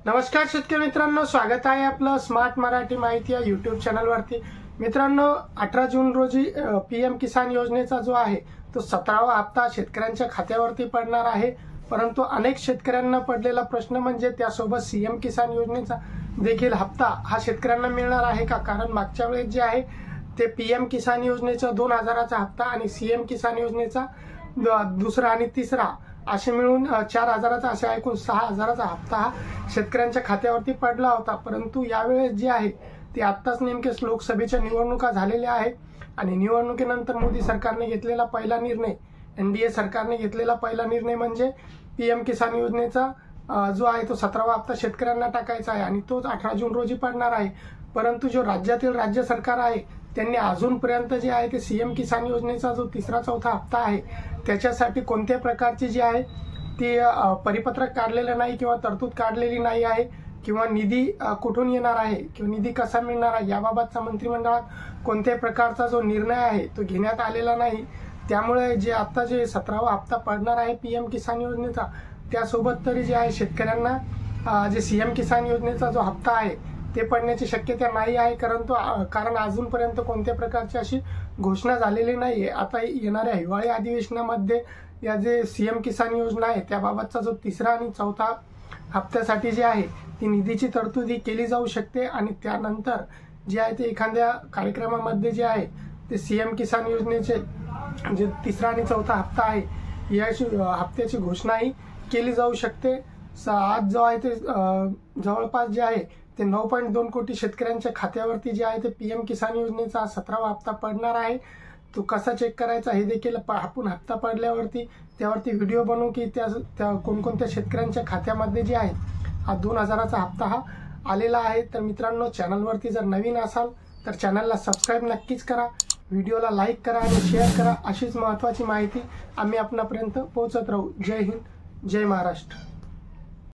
नमस्कार शेतकरी मित्रांनो, स्वागत आहे आपलं स्मार्ट मराठी माहिती या यूट्यूब चॅनलवरती। मित्रांनो, 18 जून रोजी पीएम किसान योजनेचा जो आहे तो 17वा हप्ता शेतकऱ्यांच्या खात्यावरती पडणार आहे। परंतु अनेक शेतकऱ्यांना पडलेला प्रश्न म्हणजे त्यासोबत सीएम किसान योजनेचा देखील हप्ता हा शेतकऱ्यांना मिळणार आहे का? कारण मागच्या वेळेस जे आहे ते पीएम किसान योजनेचा 2000चा हप्ता आणि सीएम किसान योजनेचा दुसरा आणि तिसरा असे मिळून 4000चा असे एकूण 6000चा हप्ता हा शेतकऱ्यांच्या खात्यावरती पडला होता। परंतु यावेळेस जे आहे ते आत्ताच नेमकेच लोकसभेच्या निवडणुका झालेल्या आहेत आणि निवडणुकीनंतर मोदी सरकारने घेतलेला पहिला निर्णय, एनडीए सरकारने घेतलेला पहिला निर्णय म्हणजे पीएम किसान योजनेचा जो आहे तो 17वा हप्ता शेतकऱ्यांना टाकायचा आहे आणि तोच 18 जून रोजी पडणार आहे। परंतु जो राज्यातील राज्य सरकार आहे त्यांनी अजूनपर्यंत जे आहे ते सीएम किसान योजनेचा जो तिसरा चौथा हप्ता आहे त्याच्यासाठी कोणत्या प्रकारची जी आहे ती परिपत्रक काढलेलं नाही किंवा तरतूद काढलेली नाही आहे किंवा निधी कुठून येणार आहे किंवा निधी कसा मिळणार आहे याबाबतचा मंत्रिमंडळात कोणत्याही प्रकारचा जो निर्णय आहे तो घेण्यात आलेला नाही। त्यामुळे जे आता जे 17वा हप्ता पडणार आहे पीएम किसान योजनेचा त्यासोबत तरी जे आहे शेतकऱ्यांना जे सीएम किसान योजनेचा जो हप्ता आहे ते पडण्याची शक्यता नाही आहे, कारण अजूनपर्यंत कोणत्या प्रकारची अशी घोषणा झालेली नाही आहे। आता येणाऱ्या हिवाळी अधिवेशनामध्ये या जे सीएम किसान योजना आहे त्याबाबतचा जो तिसरा आणि चौथा हप्त्यासाठी जे आहे ती निधीची तरतूद केली जाऊ शकते आणि त्यानंतर जे आहे ते एखाद्या कार्यक्रमामध्ये जे आहे ते सीएम किसान योजनेचे जे तिसरा आणि चौथा हप्ता आहे या हप्त्याची घोषणाही केली जाऊ शकते। आज जो आहे ते जवळपास जे आहे ते 9.2 कोटी शेतकऱ्यांच्या खात्यावरती जे आहे ते पीएम किसान योजनेचा 17वा हप्ता पडणार आहे। तो कसा चेक करायचा हे देखील आपण हप्ता पडल्यावरती त्यावरती व्हिडिओ बनवू की त्या कोणकोणत्या शेतकऱ्यांच्या खात्यामध्ये जे आहे हा 2000चा हप्ता हा आलेला आहे। तर मित्रांनो, चॅनलवरती जर नवीन असाल तर चॅनलला सबस्क्राईब नक्कीच करा, व्हिडिओला लाईक करा आणि शेअर करा। अशीच महत्त्वाची माहिती आम्ही आपणापर्यंत पोहोचत राहू। जय हिंद, जय महाराष्ट्र।